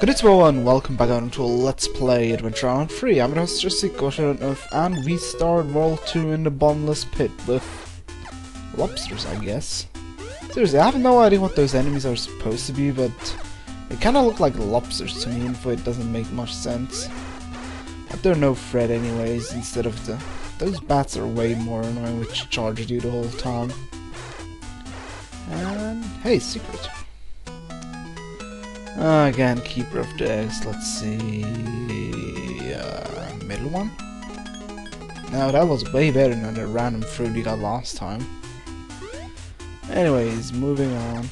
Konnichiwa and welcome back on to a Let's Play Adventure Round 3. I'm your host Jessica, and we start World 2 in the bottomless pit with lobsters, I guess. Seriously, I have no idea what those enemies are supposed to be, but they kinda look like lobsters to me, even though it doesn't make much sense. But they're no threat anyways, instead of those bats are way more annoying, which charge at you the whole time. And hey, secret. Again, Keeper of the Eggs, let's see... middle one? No, that was way better than the random fruit we got last time. Anyways, moving on.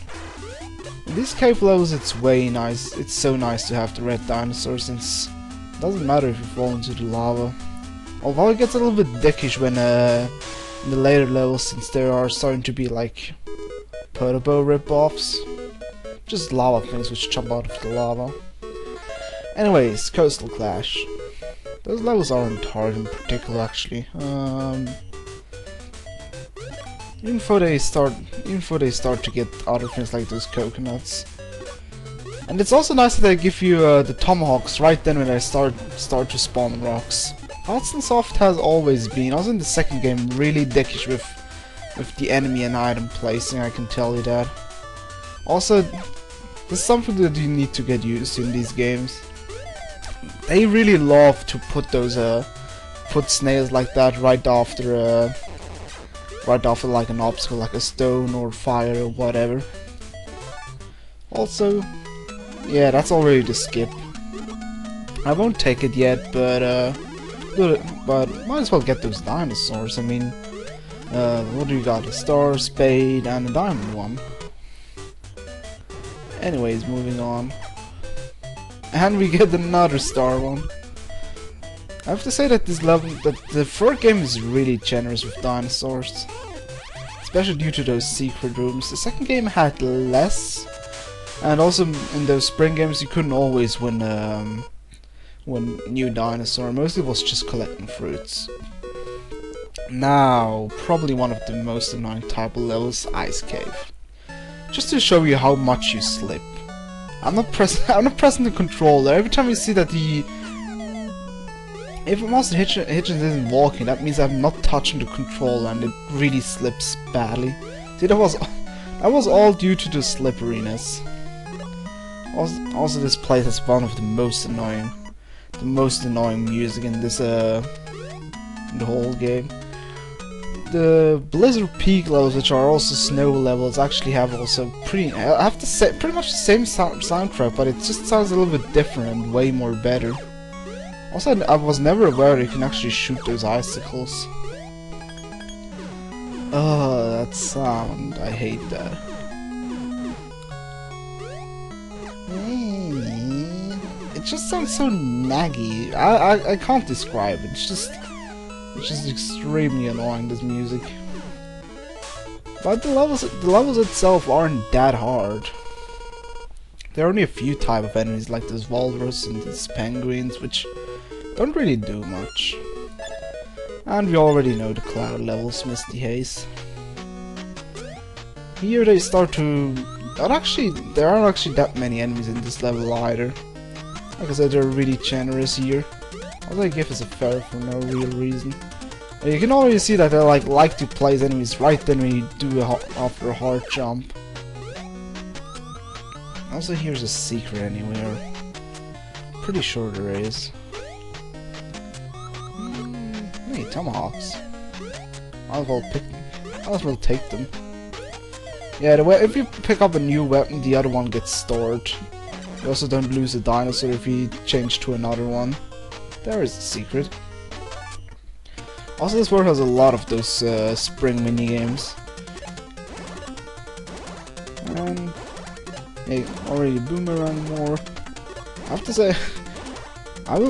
In these cave levels it's way nice, it's so nice to have the red dinosaur since it doesn't matter if you fall into the lava. Although it gets a little bit dickish when in the later levels, since there are starting to be like Potobo rip-offs. Just lava things which jump out of the lava. Anyways, Coastal Clash. Those levels aren't hard in particular, actually. Even though they start to get other things like those coconuts. And it's also nice that they give you the tomahawks right then when they start to spawn rocks. Hard and Soft has always been, also in the second game, really dickish with the enemy and item placing. I can tell you that. Also, there's something that you need to get used to in these games. They really love to put those put snails like that right after like an obstacle, like a stone or fire or whatever. Also, yeah, that's already the skip. I won't take it yet, but might as well get those dinosaurs. I mean, what do you got? A star, spade, and a diamond one. Anyways, moving on. And we get another star one. I have to say that this level, that the third game is really generous with dinosaurs. Especially due to those secret rooms. The second game had less. And also in those spring games you couldn't always win new dinosaur. Mostly it was just collecting fruits. Now, probably one of the most annoying type of levels, Ice Cave. Just to show you how much you slip. I'm not pressing the controller. Every time you see that if Monster Hitchens isn't walking, that means I'm not touching the controller and it really slips badly. See, that was all due to the slipperiness. Also this place has one of the most annoying music in this in the whole game. The Blizzard Peak levels, which are also snow levels, actually have also I have to say, pretty much the same soundtrack, but it just sounds a little bit different and way more better. Also, I was never aware that you can actually shoot those icicles. Oh, that sound. I hate that. It just sounds so naggy. I can't describe it. It's just extremely annoying, this music. But the levels itself aren't that hard. There are only a few type of enemies like this walrus and these penguins, which don't really do much. And we already know the cloud levels, Misty, Haze. Here they start to... there aren't actually that many enemies in this level either. Like I said, they're really generous here. All they give is a fair for no real reason. You can already see that they like to place enemies right then when you do after a hard jump. Also, here's a secret anywhere. Pretty sure there is. Hey, tomahawks. Might as well take them. Yeah, if you pick up a new weapon, the other one gets stored. You also don't lose a dinosaur if you change to another one. There is a secret. Also, this world has a lot of those spring minigames. And hey, already boomerang more. I have to say, at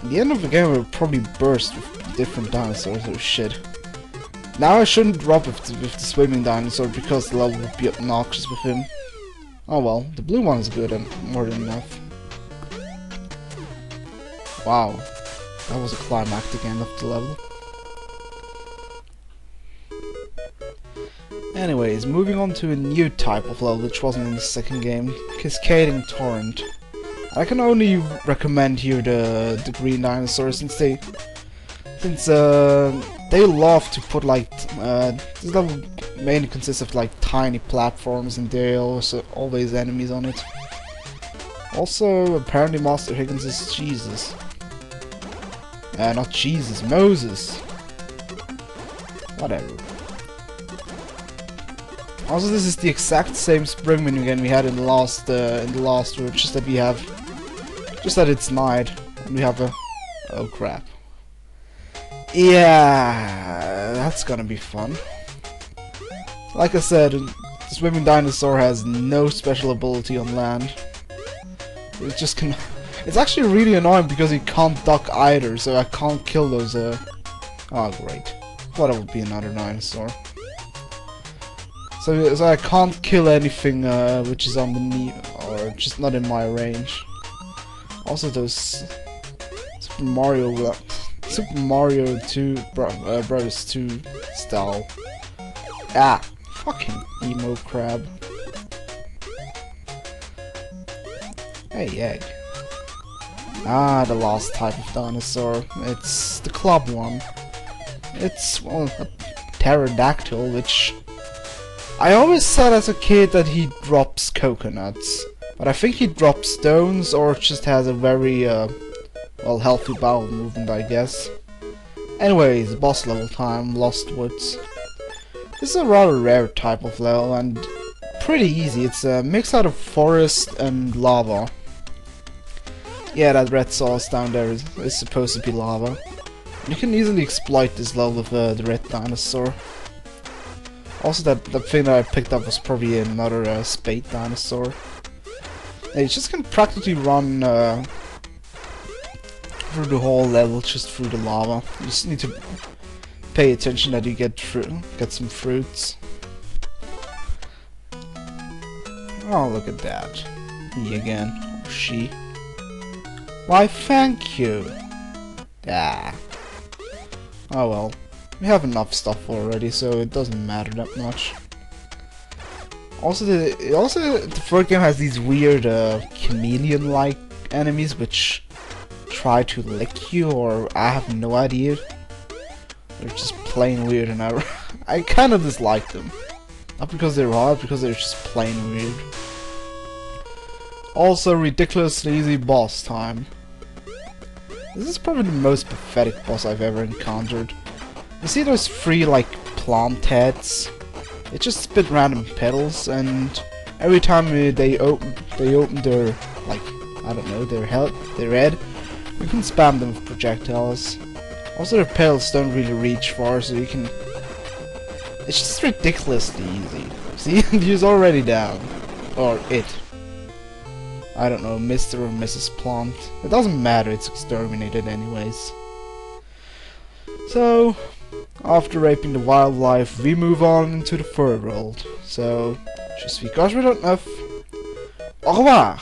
the end of the game I will probably burst with different dinosaurs or shit. Now I shouldn't drop with the swimming dinosaur because the level would be obnoxious with him. Oh well, the blue one is good and more than enough. Wow, that was a climactic end of the level. Anyways, moving on to a new type of level which wasn't in the second game, Cascading Torrent. I can only recommend here the green dinosaurs since they love to put like this level mainly consists of like tiny platforms and there are also always enemies on it. Also, apparently Master Higgins is Jesus. Not Jesus, Moses. Whatever. Also, this is the exact same spring menu again we had in the last route, just that it's night and we have a oh crap. Yeah, that's gonna be fun. Like I said, the swimming dinosaur has no special ability on land. It just can. It's actually really annoying because he can't duck either, so I can't kill those. Oh great! Thought it would be another dinosaur. So I can't kill anything which is on the knee or just not in my range. Also, those Super Mario 2 Bros 2 style. Ah, fucking emo crab. Hey, egg. Ah, the last type of dinosaur. It's the club one. It's, well, a pterodactyl, which I always said as a kid that he drops coconuts. But I think he drops stones or just has a very, well, healthy bowel movement, I guess. Anyways, boss level time, Lost Woods. This is a rather rare type of level and pretty easy. It's a mix out of forest and lava. Yeah, that red sauce down there is supposed to be lava. You can easily exploit this level with the red dinosaur. Also, that thing that I picked up was probably another spade dinosaur. Yeah, you just can practically run through the whole level just through the lava. You just need to pay attention that you get some fruits. Oh, look at that. He again. Or she. Why, thank you. Ah. Oh well. We have enough stuff already, so it doesn't matter that much. Also, the third game has these weird chameleon-like enemies which try to lick you, or I have no idea. They're just plain weird, and I kind of dislike them. Not because they're hard, because they're just plain weird. Also, ridiculously easy boss time. This is probably the most pathetic boss I've ever encountered. You see those three, like, plant heads? They just spit random petals, and every time they open their, like, I don't know, their head, you can spam them with projectiles. Also, their petals don't really reach far, so you can. It's just ridiculously easy. See, he's already down, or it. I don't know, Mr. or Mrs. Plant. It doesn't matter. It's exterminated anyways. So, after raping the wildlife, we move on into the third world. So, je suis Cosmo.9. Au revoir!